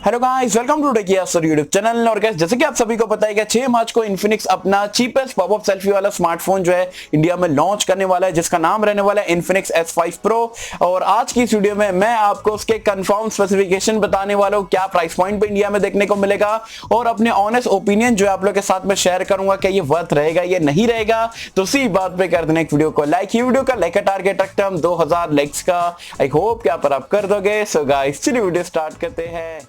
Hello guys, welcome to Techy Yasir YouTube channel. और guys, जैसे कि आप सभी को पता है कि 6 मार्च को इन्फिनिक्स अपना चीपेस्ट पॉपअप सेल्फी वाला स्मार्टफोन जो है इंडिया में लॉन्च करने वाला है, जिसका नाम रहने वाला है इन्फिनिक्स S5 Pro। और आज की इस वीडियो में मैं आपको उसके कंफर्म स्पेसिफिकेशन बताने वाला हूँ, क्या प्राइस पॉइंट पे इंडिया में देखने को मिलेगा, और अपने ऑनेस्ट ओपिनियन जो है आप लोग के साथ में शेयर करूंगा कि ये वर्थ रहेगा या नहीं रहेगा। तो उसी बात पे कर देना एक वीडियो को लाइक। ये वीडियो का लाइक का टारगेट रखते हैं हम 2000 लाइक्स का। आई होप कि आप कर दोगे। सो गाइस, चलिए वीडियो स्टार्ट करते हैं।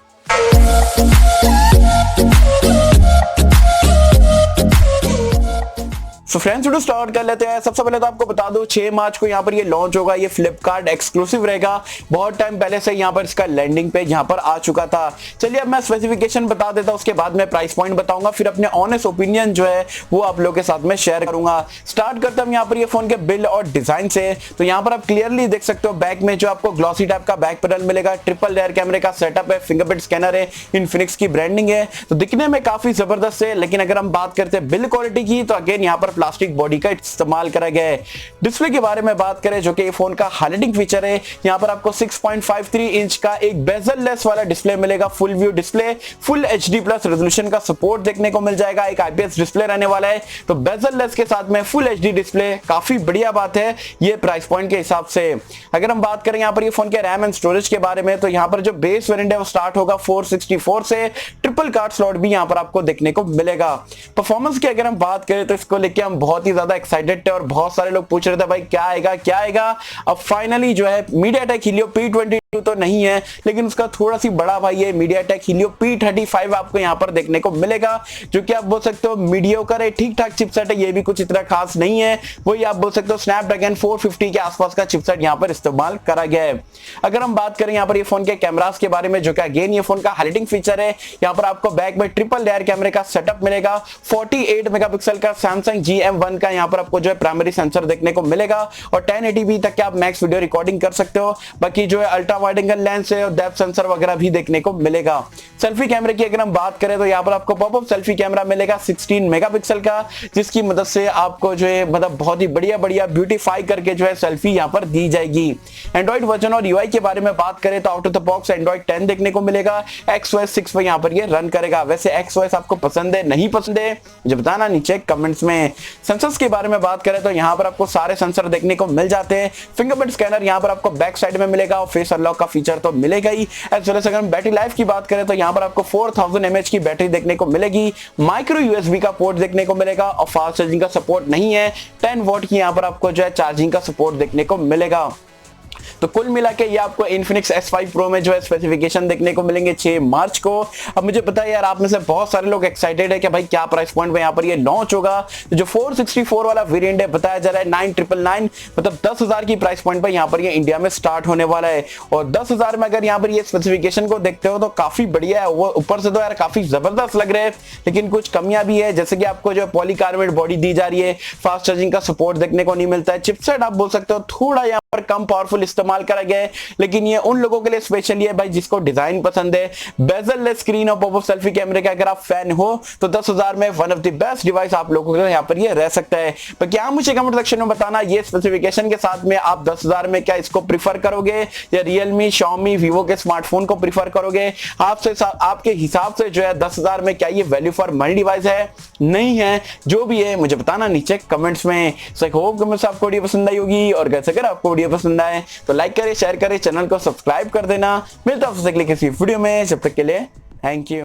तो फ्रेंड्स, वीडियो स्टार्ट कर लेते हैं। सबसे पहले तो आपको बता दूं, 6 मार्च को यहाँ पर ये लॉन्च होगा। ये फ्लिपकार्ट एक्सक्लूसिव रहेगा। बहुत टाइम पहले से यहाँ पर इसका लैंडिंग पेज यहाँ पर आ चुका था। चलिए अब मैं स्पेसिफिकेशन बता देता हूँ, उसके बाद मैं प्राइस पॉइंट बताऊंगा, फिर अपने ऑनेस्ट ओपिनियन जो है वो आप लोगों के साथ में शेयर करूंगा। स्टार्ट करते हैं यहाँ पर ये फोन के बिल्ड और डिजाइन से। तो यहाँ पर आप क्लियरली देख सकते हो, बैक में जो आपको ग्लॉसी टाइप का बैक पैनल मिलेगा, ट्रिपल लेयर कैमरे का सेटअप है, फिंगरप्रिंट स्कैनर है, इन्फिनिक्स की ब्रांडिंग है। तो दिखने में काफी जबरदस्त है। लेकिन अगर हम बात करते हैं बिल्ड क्वालिटी की, तो अगेन यहाँ पर प्लास्टिक बॉडी का इस्तेमाल करा गया है। डिस्प्ले के बारे में बात करें, जो कि फोन का हाइलाइटिंग फीचर है, यहां पर आपको 6.53 इंच का एक बेजल लेस वाला डिस्प्ले मिलेगा। Full view display, full HD plus resolution का सपोर्ट देखने को मिल जाएगा। एक IPS डिस्प्ले रहने वाला है। तो बेजल लेस के साथ में फुल HD डिस्प्ले काफी बढ़िया बात है ये प्राइस पॉइंट के हिसाब से। अगर हम बात करें यहां पर ये फोन के रैम एंड स्टोरेज के बारे में, तो यहां पर जो बेस वेरिएंट है वो स्टार्ट होगा 464 से। ट्रिपल कार्ड स्लॉट भी यहां पर आपको देखने को मिलेगा। परफॉर्मेंस की अगर हम बात करें, तो इसको लेके हम बहुत ही ज्यादा एक्साइटेड थे और बहुत सारे लोग पूछ रहे थे भाई क्या आएगा क्या आएगा। अब फाइनली जो है MediaTek Helio P22 तो नहीं है, लेकिन उसका थोड़ा सी बड़ा भाई है MediaTek Helio P35 आपको यहां पर देखने को मिलेगा, जो कि आप बोल सकते हो मीडियोकर है, ठीक ठाक चिपसेट है। ये भी कुछ इतना खास नहीं है। वही आप बोल सकते हो स्नैपड्रैगन 450 के आसपास का चिपसेट यहां पर इस्तेमाल करा गया है। अगर हम बात करें यहां पर ये फोन के कैमरास के बारे में, जो कि अगेन ये फोन का हाइलाइटिंग फीचर है, यहां पर आपको बैक में ट्रिपल लेयर कैमरे का सेटअप मिलेगा। 48 मेगापिक्सल का Samsung GM1 का यहां पर आपको जो है प्राइमरी सेंसर देखने को मिलेगा, और 1080p तक के आप मैक्स वीडियो रिकॉर्डिंग कर सकते हो। बाकी जो है अल्ट्रा वाइड एंगल लेंस है और डेप्थ सेंसर वगैरह भी देखने को मिलेगा। सेल्फी कैमरे की अगर हम बात करें, तो यहाँ पर आपको पॉपअप सेल्फी कैमरा मिलेगा 16 मेगापिक्सल का, जिसकी मदद से आपको जो है मतलब बहुत ही बढ़िया ब्यूटीफाई करके जो है सेल्फी यहाँ पर दी जाएगी। एंड्रॉइड वर्जन और UI के बारे में बात करें, तो out of the box Android 10 देखने को मिलेगा। XOS 6 पर यहाँ पर ये रन करेगा। वैसे XOS आपको पसंद है नहीं पसंद है मुझे बताना नीचे कमेंट्स में। सेंसर्स के बारे में बात करें, तो यहाँ पर आपको सारे सेंसर देखने को मिल जाते हैं। फिंगरप्रिंट स्कैनर यहाँ पर आपको बैक साइड में मिलेगा, और फेस अनलॉक का फीचर तो मिलेगा ही। एज वेल एज अगर हम बैटरी लाइफ की बात करें, तो यहाँ पर आपको 4000 mAh की बैटरी देखने को मिलेगी। माइक्रो USB का पोर्ट देखने को मिलेगा, और फास्ट चार्जिंग का सपोर्ट नहीं है। 10 वॉट की यहाँ पर आपको जो है चार्जिंग का सपोर्ट देखने को मिलेगा। तो कुल मिला के ये आपको इन्फिनिक्स S5 Pro में जो है स्पेसिफिकेशन देखने को मिलेंगे 6 मार्च को। अब मुझे पता है यार, आप में से बहुत सारे लोग एक्साइटेड है कि भाई क्या प्राइस पॉइंट में यहाँ पर ये लॉन्च होगा। तो जो 464 वाला वेरिएंट है, बताया जा रहा है 9999, मतलब 10,000 की प्राइस पॉइंट पर यहाँ पर ये इंडिया में स्टार्ट होने वाला है। और 10,000 में अगर यहाँ पर ये स्पेसिफिकेशन को देखते हो तो काफी बढ़िया है। वो ऊपर से तो यार काफी जबरदस्त लग रहे हैं, लेकिन कुछ कमियां भी है, जैसे कि आपको जो पॉलीकार्बोनेट बॉडी दी जा रही है, फास्ट चार्जिंग का सपोर्ट देखने को नहीं मिलता है। चिपसेट आप बोल सकते हो थोड़ा यहाँ पर कम पावरफुल इस्तेमाल करा गया है, लेकिन ये उन लोगों के लिए स्पेशली है भाई जिसको डिजाइन पसंद है। बेजल लेस स्क्रीन और पॉपअप सेल्फी कैमरे का अगर आप फैन हो, तो 10,000 में one of the best device आप लोगों के लिए यहाँ पर ये रह सकता है। तो क्या मुझे कमेंट सेक्शन में बताना, ये स्पेसिफिकेशन के साथ में आप 10,000 में क्या इसको प्रीफर करोगे, या Realme, Xiaomi, Vivo के स्मार्टफोन को प्रीफर करोगे। आपके हिसाब से जो है 10,000 में क्या ये वैल्यू फॉर मनी डिवाइस है नहीं है, जो भी है मुझे बताना नीचे कमेंट्स में। सो आई होप कि आपको वीडियो पसंद आई होगी, और कैसे अगर आपको वीडियो पसंद आए तो लाइक करें, शेयर करें, चैनल को सब्सक्राइब कर देना। मिलता है आपसे अगले किसी वीडियो में, जब तक के लिए थैंक यू।